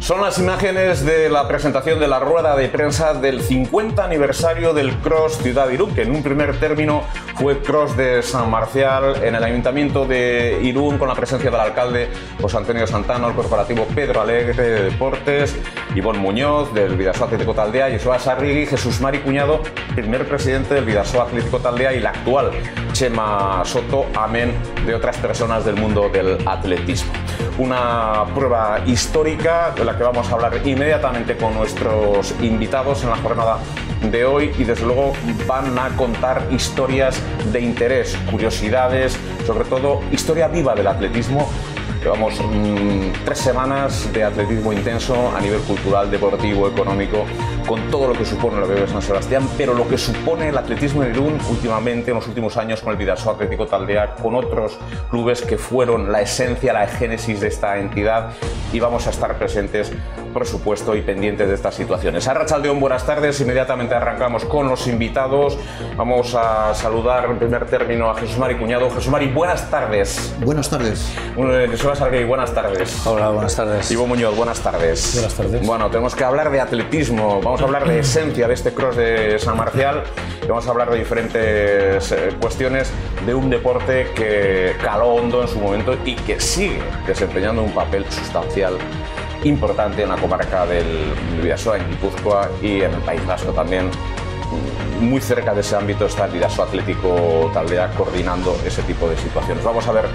Son las imágenes de la presentación de la rueda de prensa del 50 aniversario del Cross Ciudad de Irún, que en un primer término fue Cross de San Marcial en el Ayuntamiento de Irún, con la presencia del alcalde José Antonio Santano, el corporativo Pedro Alegre de Deportes, Ivonne Muñoz del Bidasoa Atlético Taldea, Joseba Sarrigui, Jesús Mari Cuñado, primer presidente del Bidasoa Atlético Taldea, y la actual Chema Soto, amén de otras personas del mundo del atletismo. Una prueba histórica de la que vamos a hablar inmediatamente con nuestros invitados en la jornada de hoy, y desde luego van a contar historias de interés, curiosidades, sobre todo historia viva del atletismo. Llevamos 3 semanas de atletismo intenso a nivel cultural, deportivo, económico, con todo lo que supone la BB San Sebastián, pero lo que supone el atletismo en Irún últimamente, en los últimos años, con el Bidasoa Atlético Taldea, con otros clubes que fueron la esencia, la génesis de esta entidad, y vamos a estar presentes, por supuesto, y pendientes de estas situaciones. Arratsaldeon, buenas tardes. Inmediatamente arrancamos con los invitados. Vamos a saludar en primer término a Jesús Mari Cuñado. Jesús Mari, buenas tardes. Buenas tardes. Joseba Sargui, buenas tardes. Hola, buenas tardes. Ivonne Muñoz, buenas tardes. Buenas tardes. Bueno, tenemos que hablar de atletismo, vamos a hablar de esencia de este Cross de San Marcial, y vamos a hablar de diferentes cuestiones de un deporte que caló hondo en su momento y que sigue desempeñando un papel sustancial importante en la comarca del Bidasoa, en Guipúzcoa y en el País Vasco también. Muy cerca de ese ámbito está el Bidasoa Atlético Taldea coordinando ese tipo de situaciones. Vamos a ver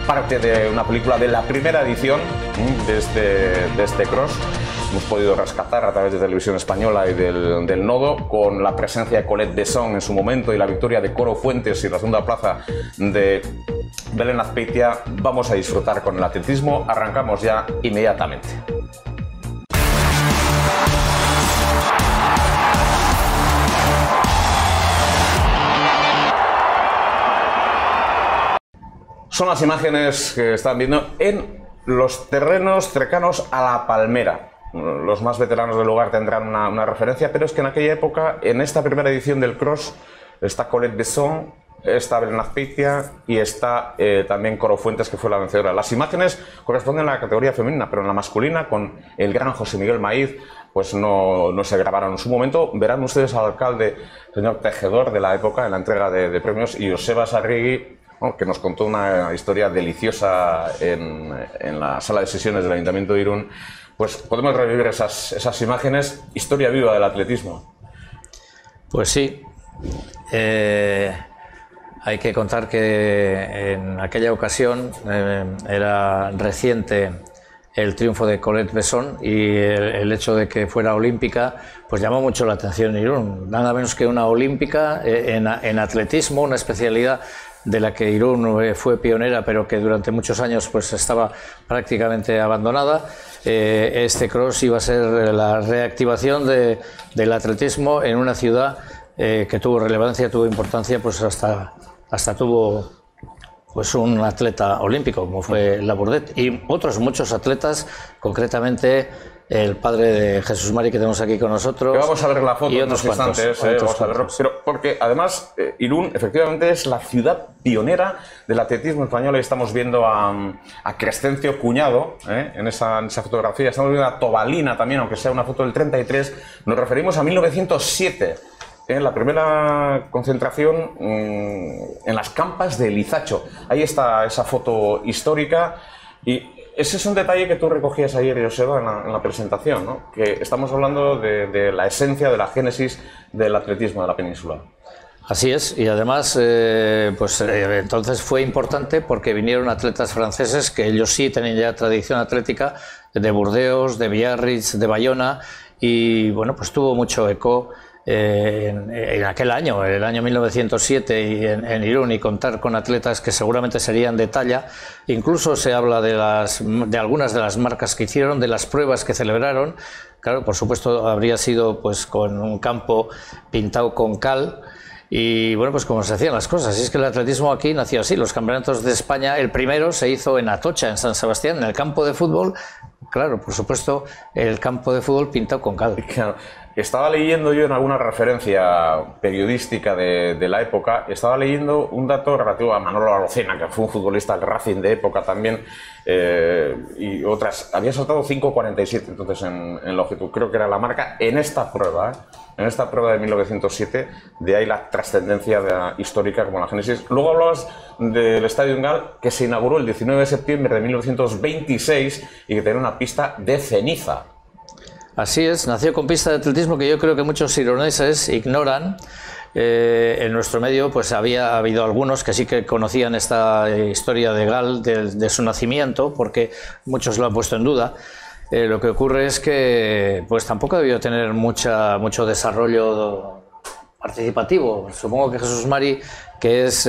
parte de una película de la primera edición de este Cross. Hemos podido rescatar a través de Televisión Española y del Nodo, con la presencia de Colette Besson en su momento y la victoria de Coro Fuentes y la segunda plaza de Belén Azpeitia. Vamos a disfrutar con el atletismo. Arrancamos ya inmediatamente. Son las imágenes que están viendo en los terrenos cercanos a La Palmera. Los más veteranos del lugar tendrán una referencia, pero es que en aquella época, en esta primera edición del Cross, está Colette Besson, está Belén Azpeitia y está también Coro Fuentes, que fue la vencedora. Las imágenes corresponden a la categoría femenina, pero en la masculina, con el gran José Miguel Maíz, pues no se grabaron en su momento. Verán ustedes al alcalde, señor Tejedor, de la época, en la entrega de premios, y Joseba Sarrigui, que nos contó una historia deliciosa en la sala de sesiones del Ayuntamiento de Irún. Pues podemos revivir esas imágenes, historia viva del atletismo. Pues sí. Hay que contar que en aquella ocasión era reciente el triunfo de Colette Besson, y el hecho de que fuera olímpica pues llamó mucho la atención en Irún. Nada menos que una olímpica en atletismo, una especialidad de la que Irún fue pionera, pero que durante muchos años pues estaba prácticamente abandonada. Este Cross iba a ser la reactivación del atletismo en una ciudad que tuvo relevancia, tuvo importancia, pues hasta tuvo pues un atleta olímpico como fue Labourdet, y otros muchos atletas, concretamente el padre de Jesús Mari, que tenemos aquí con nosotros. Que vamos a ver la foto y en unos instantes, vamos a verlo. Pero porque además Irún efectivamente es la ciudad pionera del atletismo español, y estamos viendo a Crescencio Cuñado en esa fotografía. Estamos viendo a Tobalina también, aunque sea una foto del 33. Nos referimos a 1907. La primera concentración en las campas de Lizacho. Ahí está esa foto histórica, y ese es un detalle que tú recogías ayer, Joseba, en la presentación, ¿no? Que estamos hablando de la esencia, de la génesis del atletismo de la península. Así es, y además entonces fue importante porque vinieron atletas franceses que ellos sí tenían ya tradición atlética, de Burdeos, de Biarritz, de Bayona, y bueno, pues tuvo mucho eco en aquel año, el año 1907, y en Irún, y contar con atletas que seguramente serían de talla. Incluso se habla de algunas de las marcas que hicieron, de las pruebas que celebraron. Claro, por supuesto habría sido pues con un campo pintado con cal. Y bueno, pues como se hacían las cosas. Y es que el atletismo aquí nació así. Los campeonatos de España, el primero se hizo en Atocha, en San Sebastián, en el campo de fútbol. Claro, por supuesto, el campo de fútbol pintado con cal. Claro. Estaba leyendo yo en alguna referencia periodística de la época, estaba leyendo un dato relativo a Manolo Arocena, que fue un futbolista del Racing de época también, y otras. Había saltado 5.47 entonces en longitud, creo que era la marca en esta prueba, en esta prueba de 1907, de ahí la trascendencia histórica como la génesis. Luego hablabas del Estadio Engal, que se inauguró el 19 de septiembre de 1926 y que tenía una pista de ceniza. Así es, nació con pista de atletismo que yo creo que muchos ironeses ignoran. En nuestro medio pues había habido algunos que sí que conocían esta historia de Gal, de su nacimiento, porque muchos lo han puesto en duda. Lo que ocurre es que pues tampoco debió tener mucho desarrollo participativo. Supongo que Jesús Mari, que es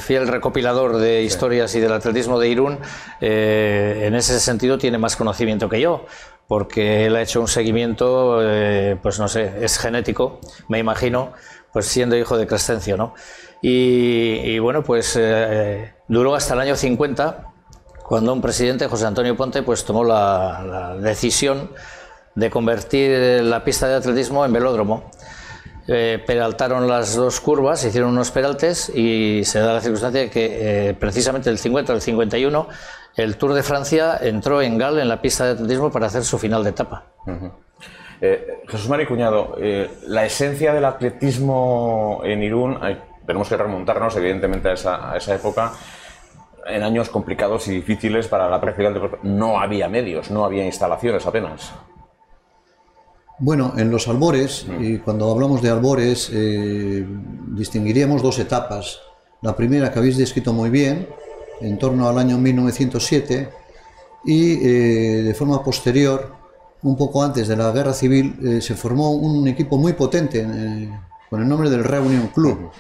fiel recopilador de historias y del atletismo de Irún, en ese sentido tiene más conocimiento que yo, porque él ha hecho un seguimiento, pues no sé, es genético, me imagino, pues siendo hijo de Crescencio, ¿no? Y bueno, pues duró hasta el año 50, cuando un presidente, José Antonio Ponte, pues tomó la decisión de convertir la pista de atletismo en velódromo. Peraltaron las dos curvas, hicieron unos peraltes y se da la circunstancia de que precisamente el 50 o el 51 el Tour de Francia entró en Gal, en la pista de atletismo, para hacer su final de etapa. Jesús Mari Cuñado, la esencia del atletismo en Irún, tenemos que remontarnos evidentemente a esa época, en años complicados y difíciles para la práctica del deporte. No había medios, no había instalaciones apenas. Bueno, en los albores, y cuando hablamos de albores, distinguiríamos dos etapas. La primera, que habéis descrito muy bien, en torno al año 1907, y de forma posterior, un poco antes de la Guerra Civil, se formó un equipo muy potente con el nombre del Reunion Club.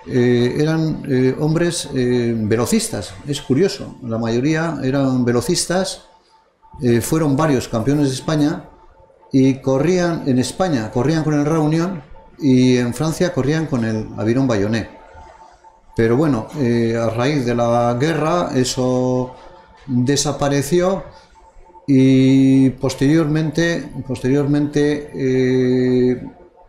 Eran hombres velocistas, es curioso, la mayoría eran velocistas, fueron varios campeones de España y corrían en España, corrían con el Reunion, y en Francia corrían con el Aviron Bayonnais. Pero bueno, a raíz de la guerra eso desapareció y posteriormente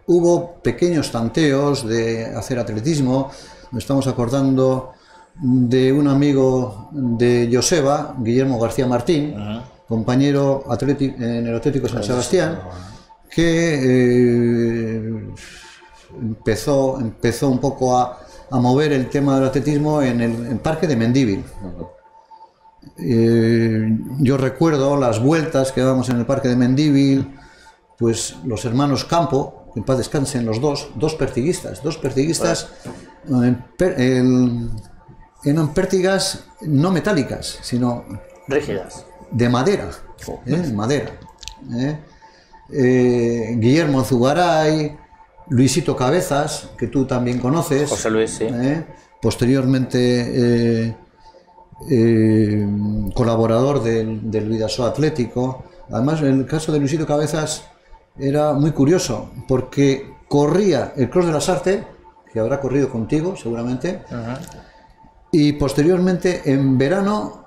hubo pequeños tanteos de hacer atletismo. Nos estamos acordando de un amigo de Joseba, Guillermo García Martín, compañero en el Atlético San Sebastián, que empezó un poco a mover el tema del atletismo en el parque de Mendívil. Yo recuerdo las vueltas que dábamos en el parque de Mendívil, pues los hermanos Campo, que en paz descansen los dos pertiguistas, eran pértigas no metálicas, sino rígidas, de madera, Guillermo Zugaray, Luisito Cabezas, que tú también conoces, José Luis, sí. Posteriormente colaborador del Bidasoa Atlético. Además, en el caso de Luisito Cabezas era muy curioso, porque corría el Cross de la Sarte, que habrá corrido contigo seguramente, y posteriormente en verano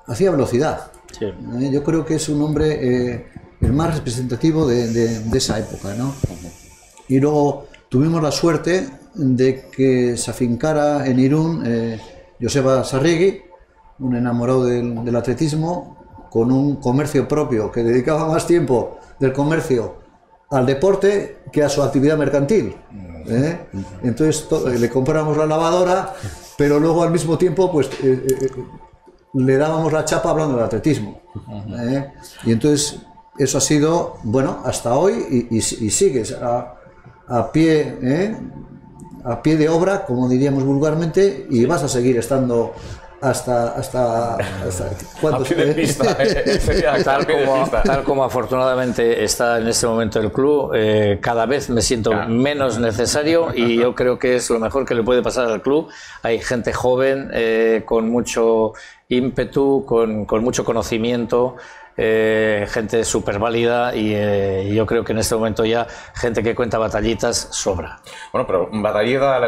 hacía velocidad. Sí. Yo creo que es un hombre el más representativo de esa época, ¿no? Y luego tuvimos la suerte de que se afincara en Irún Joseba Sarregui, un enamorado del atletismo, con un comercio propio, que dedicaba más tiempo del comercio al deporte que a su actividad mercantil. Entonces le compramos la lavadora, pero luego al mismo tiempo pues le dábamos la chapa hablando del atletismo. Y entonces eso ha sido, bueno, hasta hoy, y sigues a pie de obra, como diríamos vulgarmente, y vas a seguir estando hasta ¿cuántos? Tal como afortunadamente está en este momento el club, cada vez me siento menos necesario, y yo creo que es lo mejor que le puede pasar al club. Hay gente joven, con mucho ímpetu, con mucho conocimiento, gente súper válida, y yo creo que en este momento ya gente que cuenta batallitas sobra. Bueno, pero batallita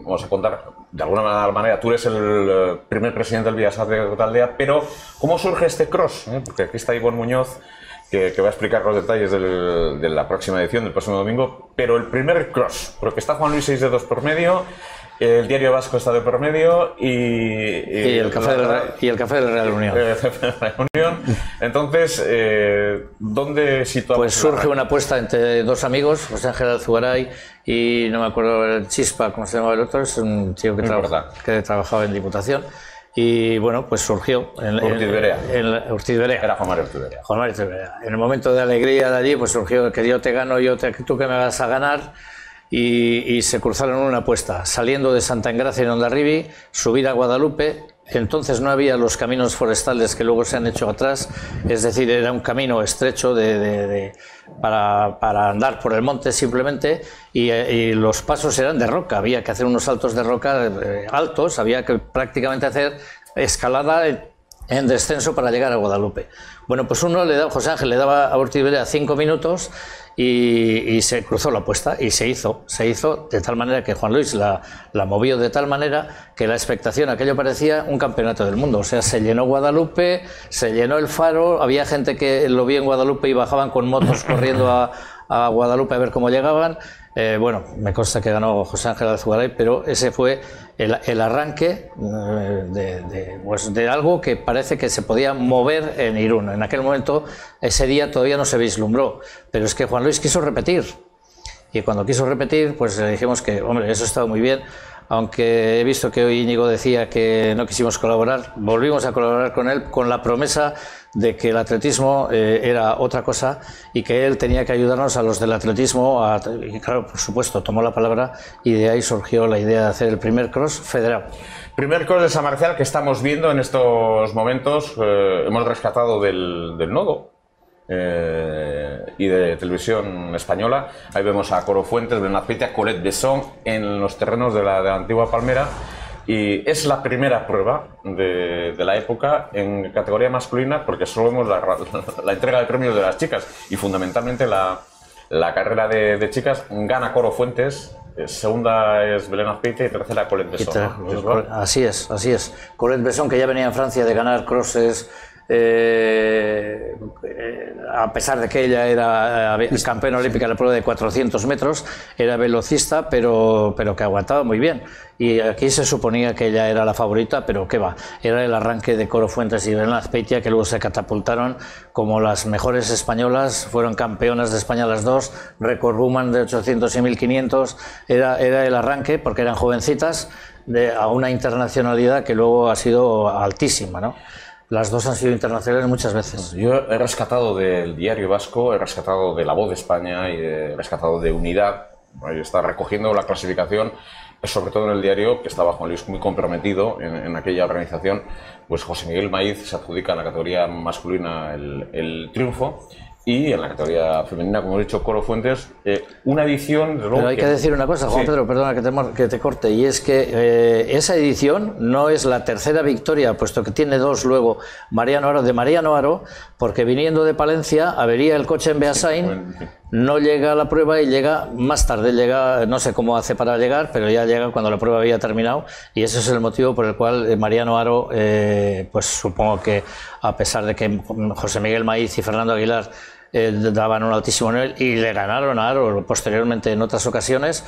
vamos a contar de alguna manera. Tú eres el primer presidente del Bidasoa de Taldea, pero ¿cómo surge este cross? Porque aquí está Ivonne Muñoz, que va a explicar los detalles de la próxima edición, del próximo domingo, pero el primer cross, porque está Juan Luis 6 dedos por medio, el Diario Vasco está de por medio y el café del Real Unión. Entonces, ¿dónde situamos? Pues surge una apuesta entre dos amigos, José Ángel Alzugaray y no me acuerdo el Chispa, ¿cómo se llamaba el otro? Es un tío que trabajaba en Diputación. Y bueno, pues surgió Ortiz Berea. Era Juan María Ortiz Berea. Juan María Ortiz Berea. En el momento de alegría de allí, pues surgió que yo te gano, tú que me vas a ganar. Y se cruzaron una apuesta, saliendo de Santa Engracia en Hondarribia, subir a Guadalupe. Entonces no había los caminos forestales que luego se han hecho atrás, es decir, era un camino estrecho para andar por el monte simplemente, y los pasos eran de roca, había que hacer unos saltos de roca altos, había que prácticamente hacer escalada en descenso para llegar a Guadalupe. Bueno, pues José Ángel le daba a Ortiz Berea 5 minutos y se cruzó la apuesta y se hizo de tal manera que Juan Luis la movió de tal manera que la expectación, aquello parecía un campeonato del mundo. O sea, se llenó Guadalupe, se llenó el faro, había gente que lo vio en Guadalupe y bajaban con motos corriendo a Guadalupe a ver cómo llegaban. Bueno, me consta que ganó José Ángel Alzugaray, pero ese fue el arranque de algo que parece que se podía mover en Irún. En aquel momento, ese día todavía no se vislumbró, pero es que Juan Luis quiso repetir. Y cuando quiso repetir, pues le dijimos que, hombre, eso estaba muy bien. Aunque he visto que hoy Íñigo decía que no quisimos colaborar, volvimos a colaborar con él con la promesa de que el atletismo era otra cosa y que él tenía que ayudarnos a los del atletismo. Y claro, por supuesto, tomó la palabra y de ahí surgió la idea de hacer el primer cross federado. Primer cross de San Marcial que estamos viendo en estos momentos. Hemos rescatado del Nodo. Y de Televisión Española. Ahí vemos a Coro Fuentes, Belén Azpeitia, Colette Besson en los terrenos de la antigua Palmera, y es la primera prueba de la época en categoría masculina, porque solo vemos la entrega de premios de las chicas y fundamentalmente la carrera de chicas. Gana Coro Fuentes, segunda es Belén Azpeitia y tercera Colette Besson. Así es. Colette Besson, que ya venía en Francia de ganar crosses. A pesar de que ella era campeona olímpica en la prueba de 400 metros, era velocista, pero que aguantaba muy bien. Y aquí se suponía que ella era la favorita, pero qué va. Era el arranque de Coro Fuentes y Belén Azpeitia, que luego se catapultaron como las mejores españolas, fueron campeonas de España las dos, récord Woman de 800 y 1500. Era el arranque, porque eran jovencitas, a una internacionalidad que luego ha sido altísima, ¿no? Las dos han sido internacionales muchas veces. Yo he rescatado del Diario Vasco, he rescatado de La Voz de España y he rescatado de Unidad. Ahí está recogiendo la clasificación, sobre todo en el diario, que estaba Juan Luis muy comprometido en aquella organización. Pues José Miguel Maíz se adjudica en la categoría masculina el triunfo. Y en la categoría femenina, como he dicho, Coro Fuentes, una edición... Pero hay que decir una cosa, Juan Pedro, perdona que te corte, y es que esa edición no es la tercera victoria, puesto que tiene dos luego de Mariano Aro, porque viniendo de Palencia, avería el coche en Beasain, no llega a la prueba y llega más tarde, no sé cómo hace para llegar, pero ya llega cuando la prueba había terminado, y ese es el motivo por el cual Mariano Aro, pues supongo que a pesar de que José Miguel Maíz y Fernando Aguilar daban un altísimo nivel y le ganaron a Aro posteriormente en otras ocasiones,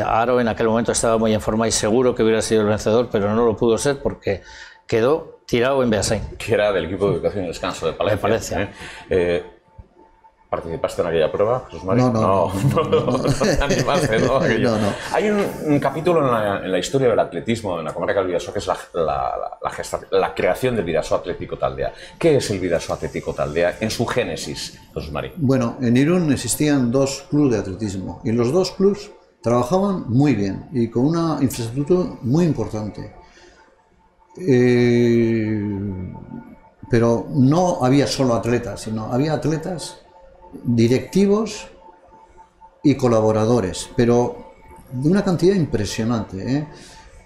Aro en aquel momento estaba muy en forma y seguro que hubiera sido el vencedor, pero no lo pudo ser porque quedó tirado en Beasain. Que era del equipo de educación y descanso de Palencia. ¿Participaste en aquella prueba, Jesús María? No. Te animaste, ¿no? No. Hay un capítulo en la historia del atletismo en la comarca del Bidasoa, que es la creación del Bidasoa Atlético Taldea. ¿Qué es el Bidasoa Atlético Taldea en su génesis, Jesús María? Bueno, en Irún existían dos clubes de atletismo y los dos clubes trabajaban muy bien y con una infraestructura muy importante. Pero no había solo atletas, sino había atletas, directivos y colaboradores, pero de una cantidad impresionante.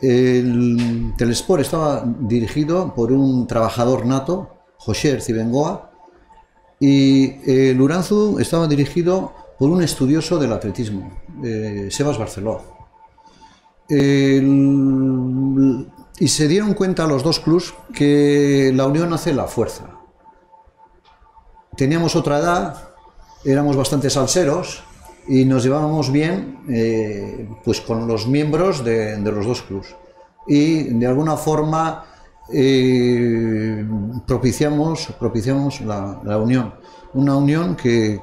El Telesport estaba dirigido por un trabajador nato, José Ercibengoa, y el Uranzu estaba dirigido por un estudioso del atletismo, Sebas Barceló. Y se dieron cuenta los dos clubes que la unión hace la fuerza. teníamos otra edad, éramos bastante salseros y nos llevábamos bien pues con los miembros de los dos clubs. Y de alguna forma propiciamos la unión. Una unión que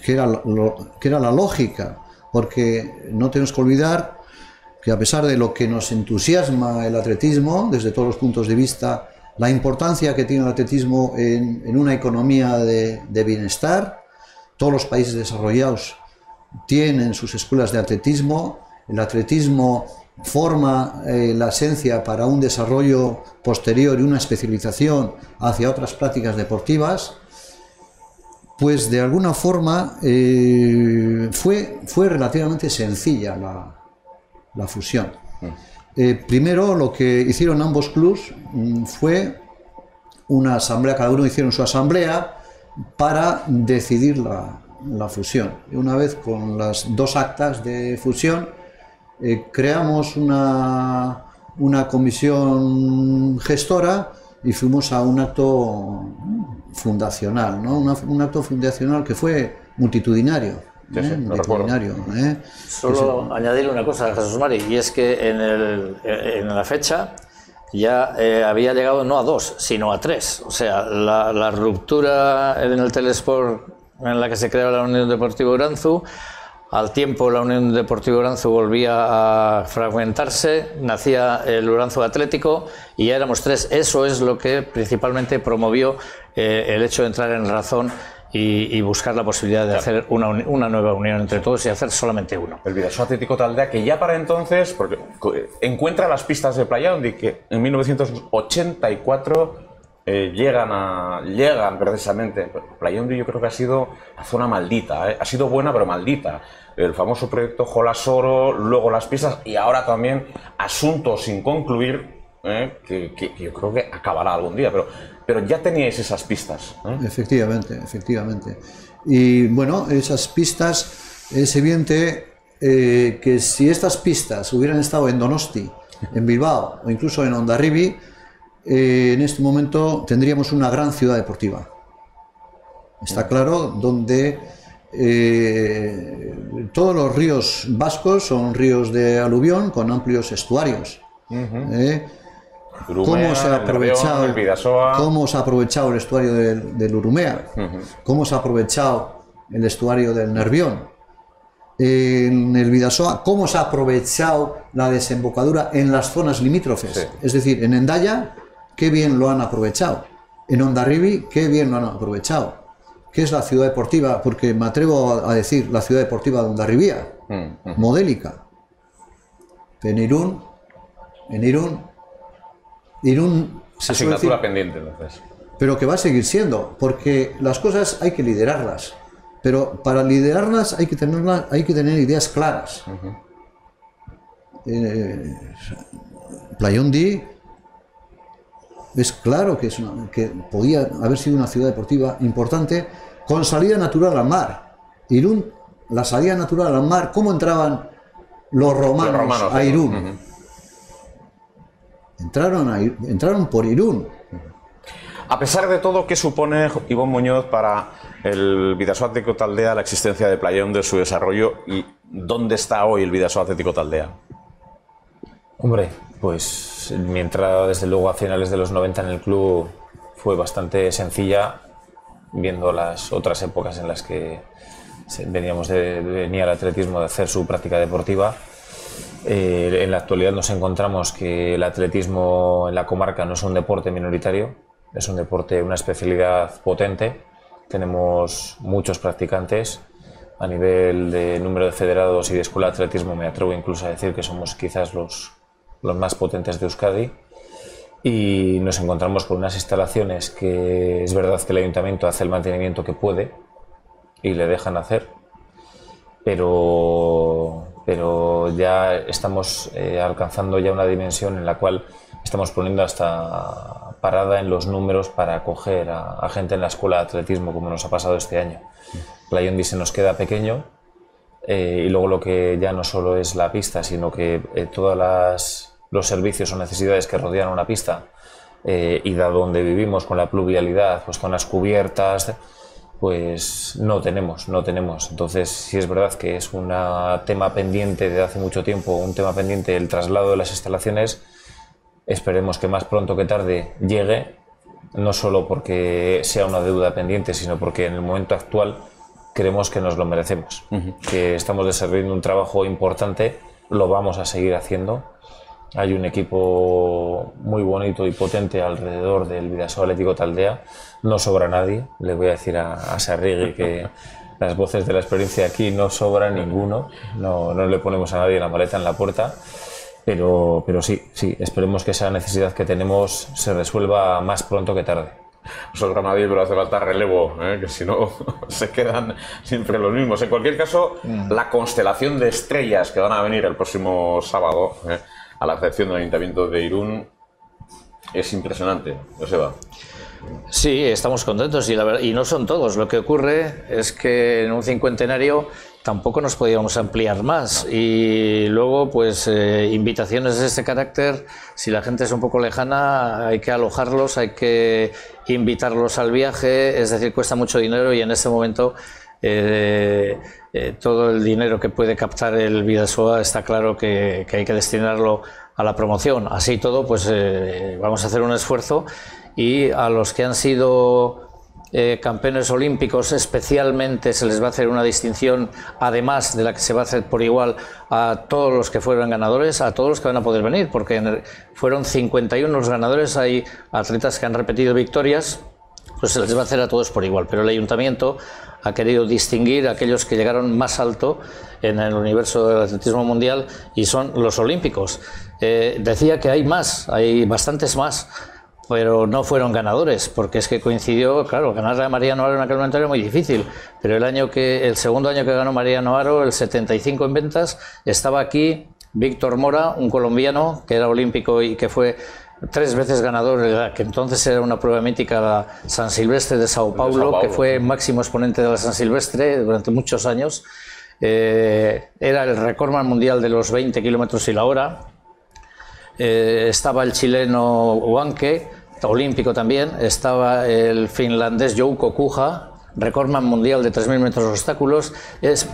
era la lógica, porque no tenemos que olvidar que a pesar de lo que nos entusiasma el atletismo, desde todos los puntos de vista, la importancia que tiene el atletismo en una economía de bienestar, todos los países desarrollados tienen sus escuelas de atletismo, el atletismo forma la esencia para un desarrollo posterior y una especialización hacia otras prácticas deportivas, pues de alguna forma fue relativamente sencilla la fusión. Primero lo que hicieron ambos clubs fue una asamblea, cada uno hicieron su asamblea para decidir la fusión. Y una vez con las dos actas de fusión, creamos una comisión gestora y fuimos a un acto fundacional, ¿no? Un acto fundacional que fue multitudinario. Multitudinario. Solo añadirle una cosa a Jesús Mari, y es que en la fecha ya había llegado no a 2, sino a 3. O sea, la ruptura en el Telesport en la que se creó la Unión Deportiva Uranzu, al tiempo la Unión Deportiva Uranzu volvía a fragmentarse, nacía el Uranzu Atlético y ya éramos 3. Eso es lo que principalmente promovió el hecho de entrar en razón y buscar la posibilidad de hacer una nueva unión entre todos y hacer solamente uno. El Bidasoa Atlético Taldea, que ya para entonces encuentra las pistas de Playaundi, que en 1984 llegan precisamente. Playaundi yo creo que ha sido la zona maldita, ha sido buena pero maldita. El famoso proyecto Jolasoro, luego las pistas y ahora también asuntos sin concluir, que yo creo que acabará algún día, pero ya teníais esas pistas. Efectivamente. Y bueno, esas pistas, es evidente que si estas pistas hubieran estado en Donosti, en Bilbao o incluso en Hondarribia, en este momento tendríamos una gran ciudad deportiva. Está claro, donde todos los ríos vascos son ríos de aluvión con amplios estuarios. ¿Cómo se ha aprovechado el estuario del Urumea? ¿Cómo se ha aprovechado el estuario del Nervión? En el Bidasoa, ¿cómo se ha aprovechado la desembocadura en las zonas limítrofes? Sí. Es decir, en Hendaya, qué bien lo han aprovechado. En Hondarribia, qué bien lo han aprovechado. ¿Qué es la ciudad deportiva? Porque me atrevo a decir la ciudad deportiva de Hondarribia, modélica. En Irún se suele decir, asignatura pendiente, entonces. Pero que va a seguir siendo, porque las cosas hay que liderarlas, pero para liderarlas hay que tener ideas claras. Playaundi es claro que podía haber sido una ciudad deportiva importante con salida natural al mar. Irún, la salida natural al mar, ¿cómo entraban los romanos a Irún? Entraron por Irún. A pesar de todo, ¿qué supone, Ivón Muñoz, para el Bidasoa Atlético Taldea la existencia de Playaundi, su desarrollo, y dónde está hoy el Bidasoa Atlético Taldea? Hombre, pues mi entrada desde luego a finales de los 90 en el club fue bastante sencilla, viendo las otras épocas en las que veníamos de venir al atletismo, de hacer su práctica deportiva. En la actualidad nos encontramos que el atletismo en la comarca no es un deporte minoritario, es un deporte, una especialidad potente. Tenemos muchos practicantes. A nivel de número de federados y de escuela de atletismo me atrevo incluso a decir que somos quizás los más potentes de Euskadi, y nos encontramos con unas instalaciones que es verdad que el ayuntamiento hace el mantenimiento que puede y le dejan hacer, pero ya estamos alcanzando ya una dimensión en la cual estamos poniendo hasta parada en los números para acoger a gente en la escuela de atletismo, como nos ha pasado este año. Playaundi se nos queda pequeño, y luego lo que ya no solo es la pista, sino que todos los servicios o necesidades que rodean una pista y dado donde vivimos con la pluvialidad, pues zonas cubiertas, pues no tenemos. Entonces sí es verdad que es un tema pendiente de hace mucho tiempo, un tema pendiente el traslado de las instalaciones. Esperemos que más pronto que tarde llegue, no solo porque sea una deuda pendiente, sino porque en el momento actual creemos que nos lo merecemos, que estamos desarrollando un trabajo importante, lo vamos a seguir haciendo. Hay un equipo muy bonito y potente alrededor del Bidasoa Atlético Taldea, no sobra nadie, le voy a decir a Sarrigui que las voces de la experiencia aquí no sobra ninguno, no le ponemos a nadie la maleta en la puerta, pero sí, esperemos que esa necesidad que tenemos se resuelva más pronto que tarde. No sobra nadie, pero hace falta relevo, que si no se quedan siempre los mismos. En cualquier caso, la constelación de estrellas que van a venir el próximo sábado a la recepción del Ayuntamiento de Irún es impresionante, Joseba. Sí, estamos contentos y no son todos. Lo que ocurre es que en un cincuentenario tampoco nos podíamos ampliar más y luego pues invitaciones de este carácter, si la gente es un poco lejana hay que alojarlos, hay que invitarlos al viaje, es decir, cuesta mucho dinero y en este momento todo el dinero que puede captar el Bidasoa está claro que hay que destinarlo a la promoción. Así todo, pues vamos a hacer un esfuerzo y a los que han sido campeones olímpicos especialmente se les va a hacer una distinción, además de la que se va a hacer por igual a todos los que fueron ganadores, a todos los que van a poder venir, porque fueron 51 los ganadores, hay atletas que han repetido victorias, pues se les va a hacer a todos por igual, pero el Ayuntamiento ha querido distinguir a aquellos que llegaron más alto en el universo del atletismo mundial y son los olímpicos. Decía que hay más, hay bastantes más, pero no fueron ganadores, porque es que coincidió, claro, ganarle a Mariano Haro en aquel momento era muy difícil, pero el segundo año que ganó Mariano Haro, el 75 en ventas, estaba aquí Víctor Mora, un colombiano que era olímpico y que fue 3 veces ganador, que entonces era una prueba mítica, la San Silvestre de Sao Paulo, que fue máximo exponente de la San Silvestre durante muchos años. Era el recordman mundial de los 20 kilómetros y la hora. Estaba el chileno Huanque, olímpico también. Estaba el finlandés Jouko Kuha, recordman mundial de 3.000 metros de obstáculos.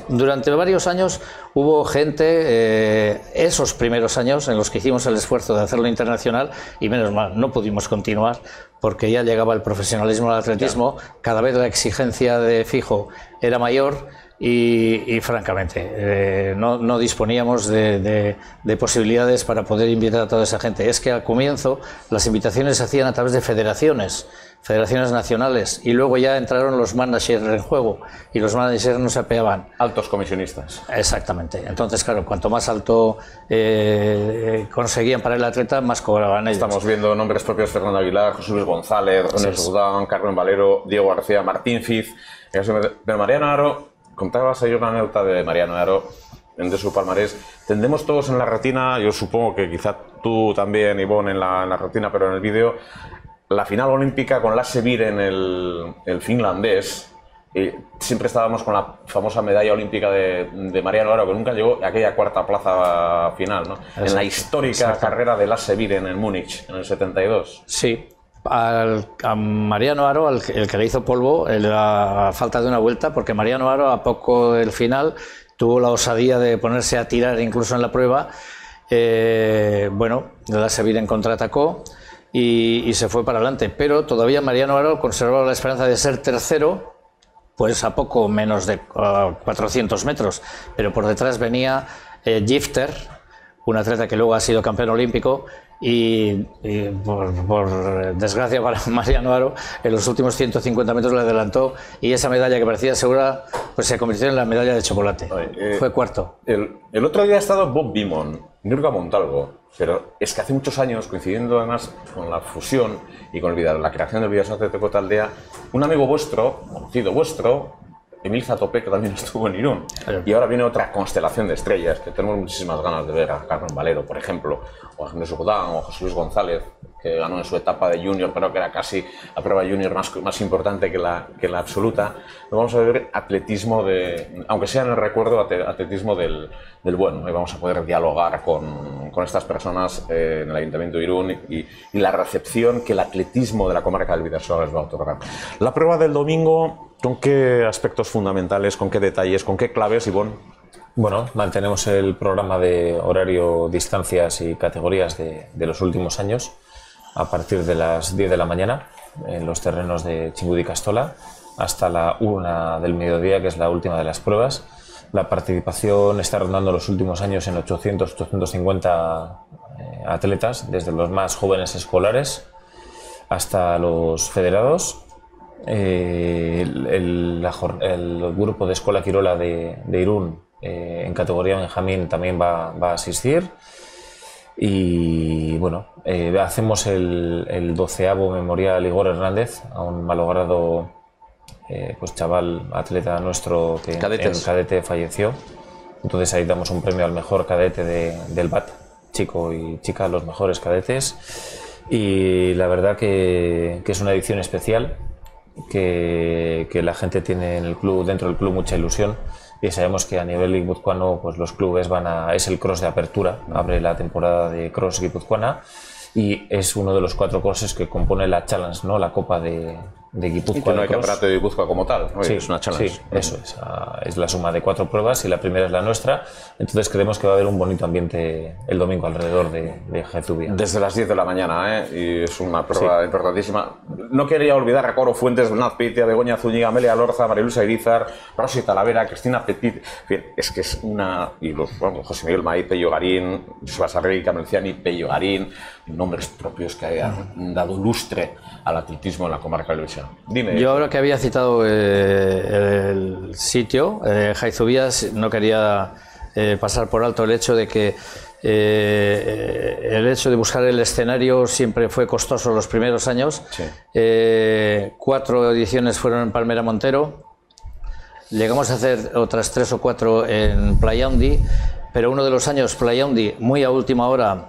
Durante varios años hubo gente, esos primeros años en los que hicimos el esfuerzo de hacerlo internacional, y menos mal, no pudimos continuar porque ya llegaba el profesionalismo del atletismo, cada vez la exigencia de fijo era mayor y francamente no disponíamos de posibilidades para poder invitar a toda esa gente. Es que al comienzo las invitaciones se hacían a través de federaciones nacionales y luego ya entraron los managers en juego y los managers no se apeaban. Altos comisionistas. Exactamente. Entonces, claro, cuanto más alto conseguían para el atleta, más cobraban ellos. Estamos viendo nombres propios: Fernando Aguilar, José Luis González, René Soudán, Carmen Valero, Diego García, Martín Fiz. Pero Mariano Haro, contabas ayer una anécdota de Mariano Haro de su palmarés. Tendemos todos en la retina, yo supongo que quizá tú también, Ivonne, en la retina, pero en el vídeo, la final olímpica con Lasse Viren, el finlandés. Siempre estábamos con la famosa medalla olímpica de Mariano Haro, que nunca llegó a aquella 4ª plaza final, ¿no? En la histórica carrera de Lasse Viren en Múnich, en el 72. Sí. A Mariano Haro, el que le hizo polvo, a falta de una vuelta, porque Mariano Haro a poco del final tuvo la osadía de ponerse a tirar incluso en la prueba. Lasse Viren contraatacó y se fue para adelante, pero todavía Mariano Haro conservaba la esperanza de ser tercero, pues a poco menos de 400 metros, pero por detrás venía Gifter, un atleta que luego ha sido campeón olímpico, y por desgracia para Mariano Haro, en los últimos 150 metros le adelantó y esa medalla que parecía segura pues se convirtió en la medalla de chocolate. Fue cuarto. El otro día ha estado Bob Beamon, Nurga Montalvo, pero es que hace muchos años, coincidiendo además con la fusión y con la creación del Bidasoa Atlético Taldea, un amigo vuestro, conocido vuestro, Emil Zatopek también estuvo en Irún. Y ahora viene otra constelación de estrellas que tenemos muchísimas ganas de ver, a Carmen Valero, por ejemplo, o a Jesús Godán, o a José Luis González, que ganó en su etapa de junior, pero que era casi la prueba junior más importante que la absoluta. Vamos a ver atletismo, aunque sea en el recuerdo, atletismo del bueno. Y vamos a poder dialogar con estas personas en el Ayuntamiento de Irún y la recepción que el atletismo de la comarca del Bidasoa les va a otorgar. La prueba del domingo, ¿con qué aspectos fundamentales, con qué detalles, con qué claves, Ivonne? Bueno, mantenemos el programa de horario, distancias y categorías de los últimos años a partir de las 10 de la mañana en los terrenos de Chingudi Castola hasta la 1 del mediodía, que es la última de las pruebas. La participación está rondando los últimos años en 800-850 atletas, desde los más jóvenes escolares hasta los federados. El grupo de Escuela Quirola de Irún en categoría Benjamín también va a asistir. Y bueno, hacemos el 12º memorial Igor Hernández, a un malogrado pues chaval atleta nuestro que en cadete falleció. Entonces ahí damos un premio al mejor cadete del BAT, chico y chica, los mejores cadetes. Y la verdad que es una edición especial, que la gente tiene en el club, dentro del club, mucha ilusión. Y sabemos que a nivel guipuzcoano pues los clubes es el cross de apertura, abre la temporada de cross guipuzcoana y es uno de los 4 crosses que compone la challenge, ¿no? La copa de Guipúzcoa. Y que no hay campeonato de Guipúzcoa como tal, ¿no? Sí, es una challenge. Sí, eso es la suma de 4 pruebas y la primera es la nuestra. Entonces creemos que va a haber un bonito ambiente el domingo alrededor de Jaizubia. Desde las 10 de la mañana, y es una prueba importantísima. No quería olvidar a Coro Fuentes, Bernat Peitia, Begoña Zúñiga, Amelia Lorza, Marilusa Irizar, Rosy Talavera, Cristina Petit. En fin, es que es una... Y José Miguel Maí, Pello Garín, José Sarregui, Camelciani, Pello Garín, nombres propios que han dado lustre al atletismo en la comarca del Bidasoa. Dime. Yo ahora que había citado el sitio, Jaizubia, no quería pasar por alto el hecho de que el hecho de buscar el escenario siempre fue costoso los primeros años. Sí. 4 ediciones fueron en Palmera Montero, llegamos a hacer otras 3 o 4 en Playaundi, pero uno de los años Playaundi, muy a última hora,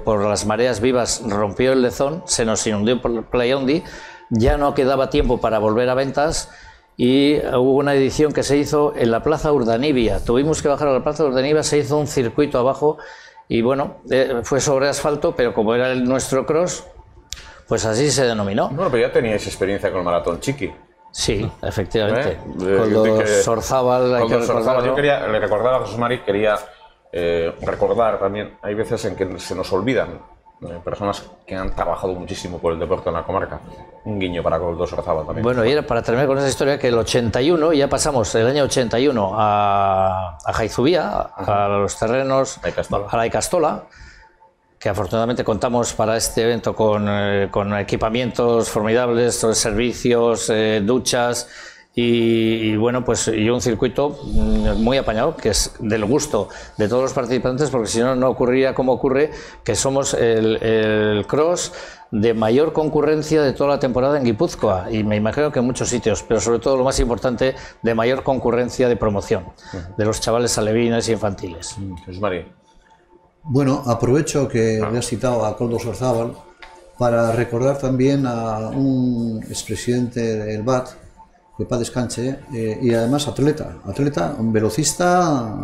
por las mareas vivas, rompió el lezón, se nos inundó por Playaundi, ya no quedaba tiempo para volver a ventas y hubo una edición que se hizo en la Plaza Urdanibia. Tuvimos que bajar a la Plaza Urdanibia, se hizo un circuito abajo y bueno, fue sobre asfalto, pero como era nuestro cross, pues así se denominó. Bueno, pero ya teníais experiencia con el maratón Chiqui. Sí, efectivamente. Con los Sorzábal, hay que recordarlo. Yo le recordaba a Jesús Mari, quería recordar también, hay veces en que se nos olvidan personas que han trabajado muchísimo por el deporte en la comarca. Un guiño para Coldo Sorzábal también. Bueno, y era para terminar con esa historia que el 81, ya pasamos el año 81 a Jaizubia, a los terrenos, a la Icastola, que afortunadamente contamos para este evento con equipamientos formidables, servicios, duchas y bueno, pues y un circuito muy apañado, que es del gusto de todos los participantes, porque si no, no ocurriría como ocurre, que somos el cross de mayor concurrencia de toda la temporada en Guipúzcoa, y me imagino que en muchos sitios, pero sobre todo lo más importante, de mayor concurrencia de promoción, de los chavales alevines y infantiles. Jesús Mari. Bueno, aprovecho que le has citado a Coldo Sorzábal para recordar también a un expresidente del BAT, que paz descanse, y además atleta, un velocista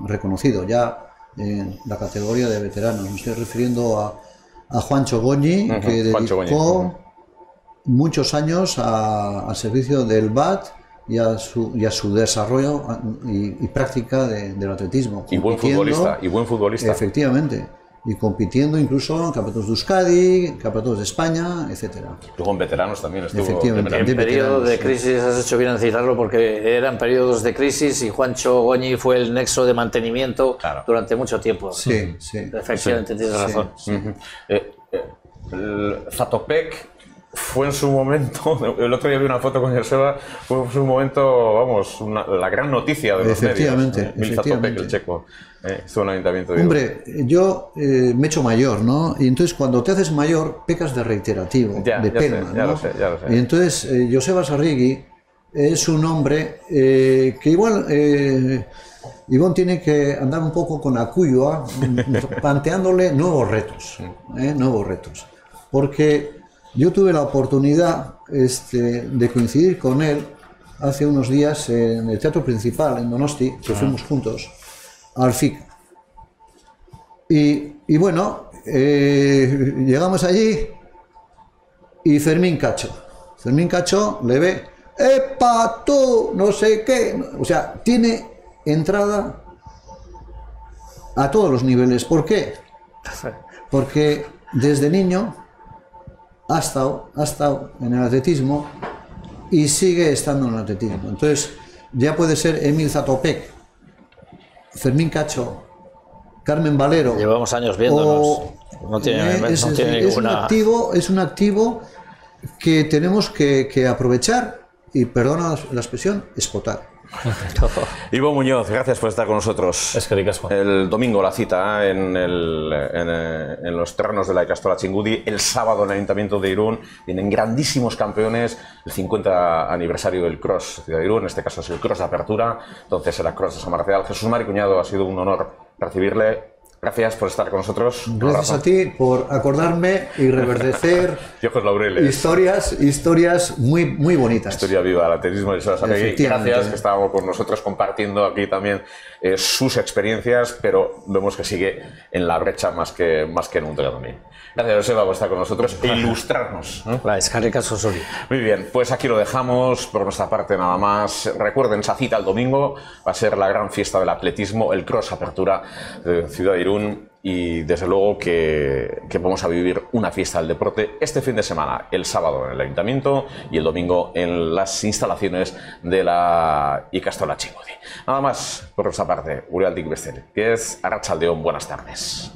reconocido ya en la categoría de veteranos. Me estoy refiriendo a Juancho Goñi, que dedicó muchos años al servicio del BAT y a su desarrollo y práctica del atletismo. Y buen futbolista. Efectivamente. Y compitiendo incluso en campeonatos de Euskadi, campeonatos de España, etcétera. Luego en veteranos también estuvo. Efectivamente. En periodo de crisis, has hecho bien en citarlo, porque eran periodos de crisis y Juancho Goñi fue el nexo de mantenimiento durante mucho tiempo. Sí. Efectivamente, tienes razón. Zatopek fue en su momento, el otro día vi una foto con Joseba, fue en su momento, vamos, la gran noticia de los efectivamente, medios. Zatopek, el checo, estuvo en el ayuntamiento de Hombre, yo me he hecho mayor, ¿no? Y entonces cuando te haces mayor, pecas de reiterativo, de pena, ¿no? Ya lo sé. Y entonces Joseba Sarregui es un hombre que igual Ivonne tiene que andar un poco con Acuyoa, planteándole nuevos retos, porque yo tuve la oportunidad de coincidir con él hace unos días en el Teatro Principal, en Donosti, que fuimos juntos al FIC. Y bueno, llegamos allí y Fermín Cacho le ve, ¡epa, tú! No sé qué. O sea, tiene entrada a todos los niveles. ¿Por qué? Porque desde niño ha estado en el atletismo y sigue estando en el atletismo. Entonces, ya puede ser Emil Zatopek, Fermín Cacho, Carmen Valero. Llevamos años viéndonos. No tiene ninguna... Es un activo que tenemos que aprovechar y, perdona la expresión, explotar. Ivonne Muñoz, gracias por estar con nosotros. Es que ricas, Juan. El domingo la cita en los terrenos de la Ikastola Txingudi, el sábado en el Ayuntamiento de Irún vienen grandísimos campeones, el 50 aniversario del Cross de Irún, en este caso es el Cross de Apertura, entonces era Cross de San Marcial. Jesús Mari Cuñado, ha sido un honor recibirle. Gracias por estar con nosotros. Gracias a ti por acordarme y reverdecer historias muy bonitas. Historia viva del atletismo de Sola Sapegui. Gracias, que estaba con nosotros compartiendo aquí también sus experiencias, pero vemos que sigue en la brecha más que nunca también. Gracias, Joseba, por estar con nosotros e ilustrarnos. Muy bien, pues aquí lo dejamos. Por nuestra parte nada más. Recuerden esa cita el domingo, va a ser la gran fiesta del atletismo, el Cross Apertura de Ciudad de Irún. Y desde luego que vamos a vivir una fiesta del deporte este fin de semana, el sábado en el Ayuntamiento y el domingo en las instalaciones de la Ikastola Txingudi. Nada más por nuestra parte, Urialdik Bestel, que es Arratsaldeon, buenas tardes.